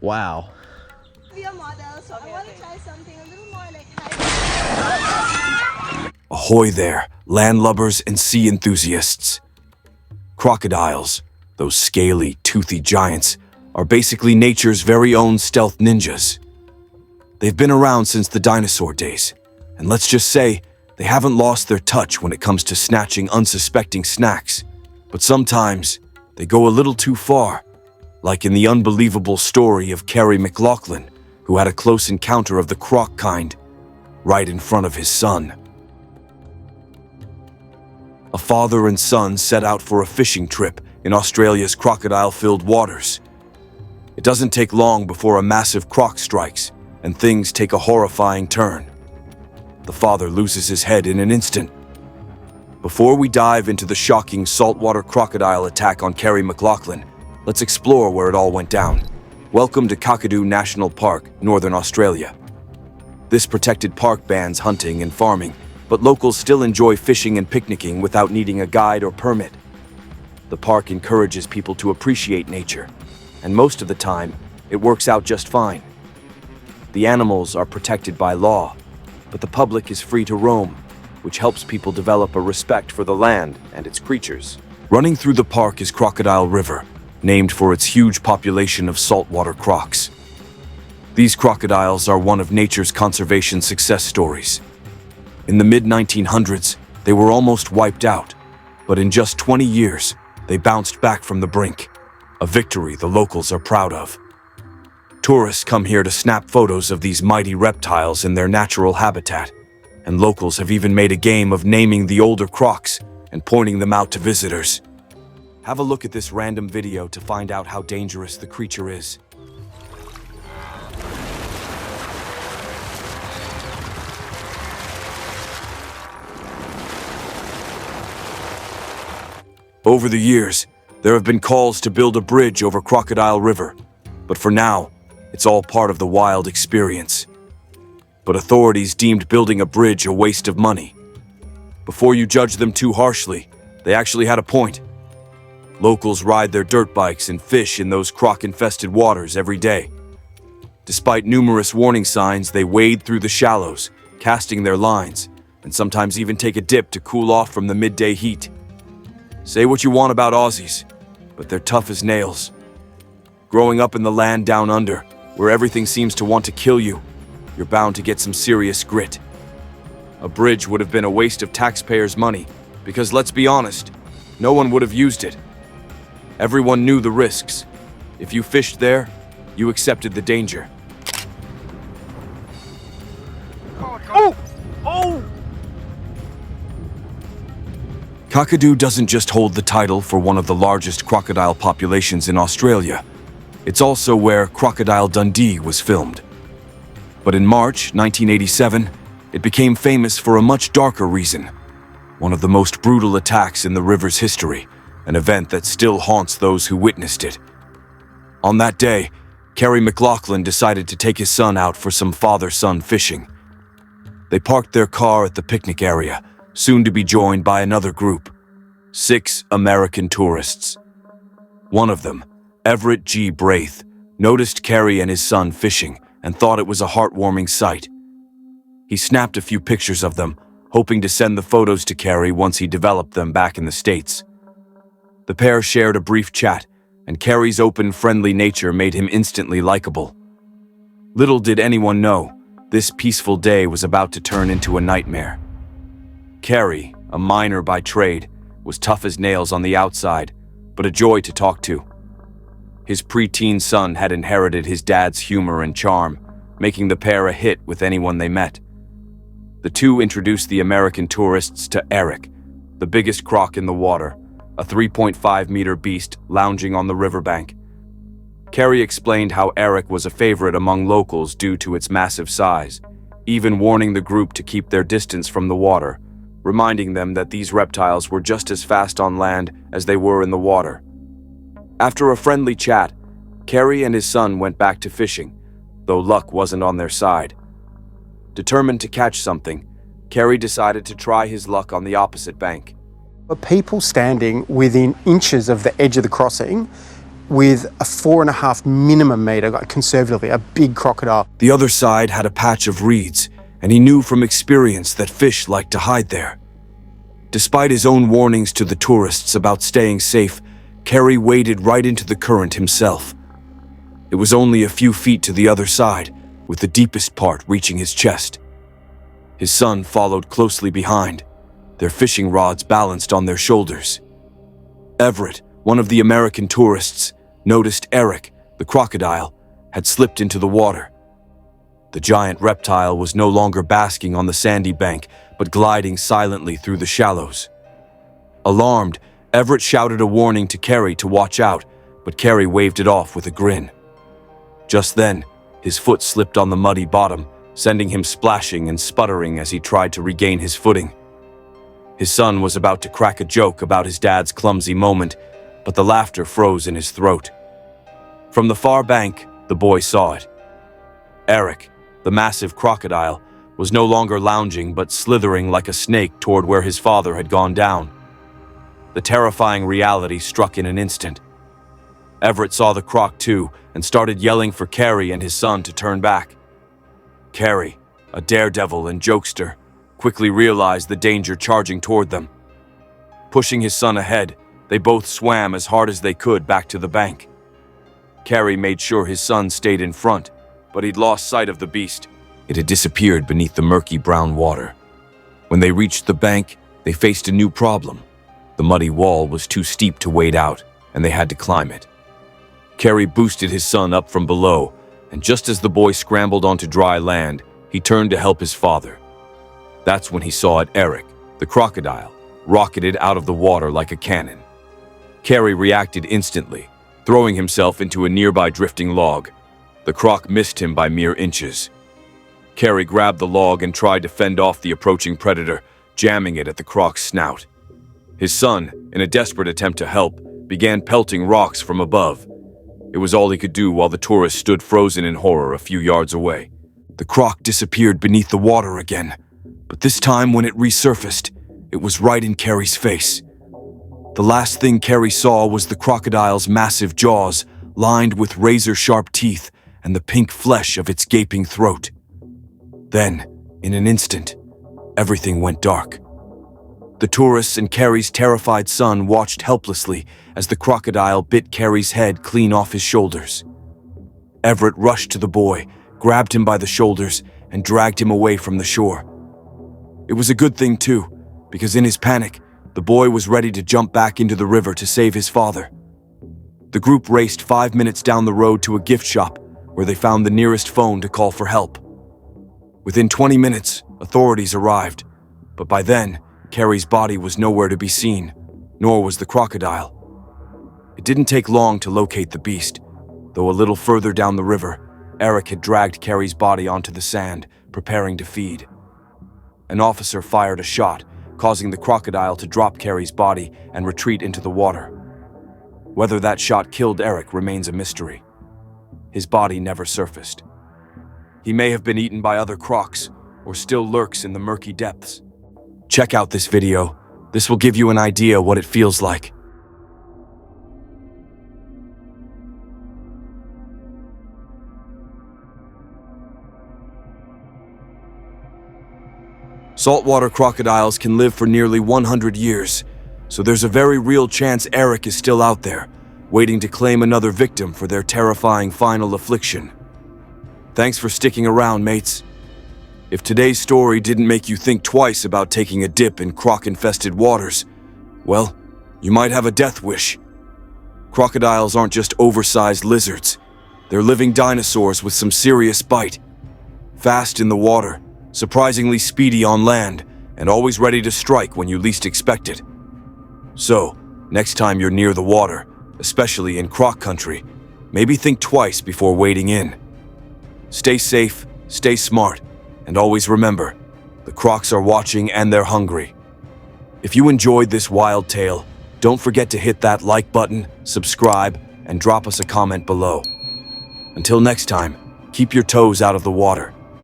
Wow. Be a model, so I want to try something a little more like Ahoy there, landlubbers and sea enthusiasts. Crocodiles, those scaly, toothy giants, are basically nature's very own stealth ninjas. They've been around since the dinosaur days, and let's just say they haven't lost their touch when it comes to snatching unsuspecting snacks. But sometimes they go a little too far, like in the unbelievable story of Kerry McLoughlin, who had a close encounter of the croc kind right in front of his son. A father and son set out for a fishing trip in Australia's crocodile-filled waters. It doesn't take long before a massive croc strikes, and things take a horrifying turn. The father loses his head in an instant. Before we dive into the shocking saltwater crocodile attack on Kerry McLoughlin, let's explore where it all went down. Welcome to Kakadu National Park, Northern Australia. This protected park bans hunting and farming, but locals still enjoy fishing and picnicking without needing a guide or permit. The park encourages people to appreciate nature, and most of the time, it works out just fine. The animals are protected by law, but the public is free to roam, which helps people develop a respect for the land and its creatures. Running through the park is Crocodile River, named for its huge population of saltwater crocs. These crocodiles are one of nature's conservation success stories. In the mid-1900s, they were almost wiped out, but in just 20 years, they bounced back from the brink, a victory the locals are proud of. Tourists come here to snap photos of these mighty reptiles in their natural habitat, and locals have even made a game of naming the older crocs and pointing them out to visitors. Have a look at this random video to find out how dangerous the creature is. Over the years, there have been calls to build a bridge over Crocodile River, but for now, it's all part of the wild experience. But authorities deemed building a bridge a waste of money. Before you judge them too harshly, they actually had a point. Locals ride their dirt bikes and fish in those croc-infested waters every day. Despite numerous warning signs, they wade through the shallows, casting their lines, and sometimes even take a dip to cool off from the midday heat. Say what you want about Aussies, but they're tough as nails. Growing up in the land down under, where everything seems to want to kill you, you're bound to get some serious grit. A bridge would have been a waste of taxpayers' money, because let's be honest, no one would have used it. Everyone knew the risks. If you fished there, you accepted the danger. Oh! Oh! Kakadu doesn't just hold the title for one of the largest crocodile populations in Australia. It's also where Crocodile Dundee was filmed. But in March 1987, it became famous for a much darker reason. One of the most brutal attacks in the river's history, an event that still haunts those who witnessed it. On that day, Kerry McLoughlin decided to take his son out for some father-son fishing. They parked their car at the picnic area, soon to be joined by another group, 6 American tourists. One of them, Everett G. Braith, noticed Kerry and his son fishing and thought it was a heartwarming sight. He snapped a few pictures of them, hoping to send the photos to Kerry once he developed them back in the States. The pair shared a brief chat, and Kerry's open, friendly nature made him instantly likable. Little did anyone know, this peaceful day was about to turn into a nightmare. Kerry, a miner by trade, was tough as nails on the outside, but a joy to talk to. His preteen son had inherited his dad's humor and charm, making the pair a hit with anyone they met. The two introduced the American tourists to Eric, the biggest croc in the water, a 3.5-meter beast lounging on the riverbank. Kerry explained how Eric was a favorite among locals due to its massive size, even warning the group to keep their distance from the water, reminding them that these reptiles were just as fast on land as they were in the water. After a friendly chat, Kerry and his son went back to fishing, though luck wasn't on their side. Determined to catch something, Kerry decided to try his luck on the opposite bank. People standing within inches of the edge of the crossing with a 4.5 minimum metre, conservatively, a big crocodile. The other side had a patch of reeds, and he knew from experience that fish liked to hide there. Despite his own warnings to the tourists about staying safe, Kerry waded right into the current himself. It was only a few feet to the other side, with the deepest part reaching his chest. His son followed closely behind, their fishing rods balanced on their shoulders. Everett, one of the American tourists, noticed Eric, the crocodile, had slipped into the water. The giant reptile was no longer basking on the sandy bank, but gliding silently through the shallows. Alarmed, Everett shouted a warning to Kerry to watch out, but Kerry waved it off with a grin. Just then, his foot slipped on the muddy bottom, sending him splashing and sputtering as he tried to regain his footing. His son was about to crack a joke about his dad's clumsy moment, but the laughter froze in his throat. From the far bank, the boy saw it. Eric, the massive crocodile, was no longer lounging but slithering like a snake toward where his father had gone down. The terrifying reality struck in an instant. Everett saw the croc too and started yelling for Kerry and his son to turn back. Kerry, a daredevil and jokester, quickly realized the danger charging toward them. Pushing his son ahead, they both swam as hard as they could back to the bank. Kerry made sure his son stayed in front, but he'd lost sight of the beast. It had disappeared beneath the murky brown water. When they reached the bank, they faced a new problem. The muddy wall was too steep to wade out, and they had to climb it. Kerry boosted his son up from below, and just as the boy scrambled onto dry land, he turned to help his father. That's when he saw it. Eric, the crocodile, rocketed out of the water like a cannon. Kerry reacted instantly, throwing himself into a nearby drifting log. The croc missed him by mere inches. Kerry grabbed the log and tried to fend off the approaching predator, jamming it at the croc's snout. His son, in a desperate attempt to help, began pelting rocks from above. It was all he could do while the tourist stood frozen in horror a few yards away. The croc disappeared beneath the water again, but this time when it resurfaced, it was right in Kerry's face. The last thing Kerry saw was the crocodile's massive jaws, lined with razor-sharp teeth, and the pink flesh of its gaping throat. Then, in an instant, everything went dark. The tourists and Kerry's terrified son watched helplessly as the crocodile bit Kerry's head clean off his shoulders. Everett rushed to the boy, grabbed him by the shoulders, and dragged him away from the shore. It was a good thing, too, because in his panic, the boy was ready to jump back into the river to save his father. The group raced 5 minutes down the road to a gift shop, where they found the nearest phone to call for help. Within 20 minutes, authorities arrived, but by then, Kerry's body was nowhere to be seen, nor was the crocodile. It didn't take long to locate the beast, though a little further down the river, Eric had dragged Kerry's body onto the sand, preparing to feed. An officer fired a shot, causing the crocodile to drop Kerry's body and retreat into the water. Whether that shot killed Eric remains a mystery. His body never surfaced. He may have been eaten by other crocs, or still lurks in the murky depths. Check out this video. This will give you an idea what it feels like. Saltwater crocodiles can live for nearly 100 years, so there's a very real chance Eric is still out there, waiting to claim another victim for their terrifying final affliction. Thanks for sticking around, mates. If today's story didn't make you think twice about taking a dip in croc-infested waters, well, you might have a death wish. Crocodiles aren't just oversized lizards. They're living dinosaurs with some serious bite. Fast in the water, surprisingly speedy on land, and always ready to strike when you least expect it. So, next time you're near the water, especially in croc country, maybe think twice before wading in. Stay safe, stay smart, and always remember, the crocs are watching and they're hungry. If you enjoyed this wild tale, don't forget to hit that like button, subscribe, and drop us a comment below. Until next time, keep your toes out of the water.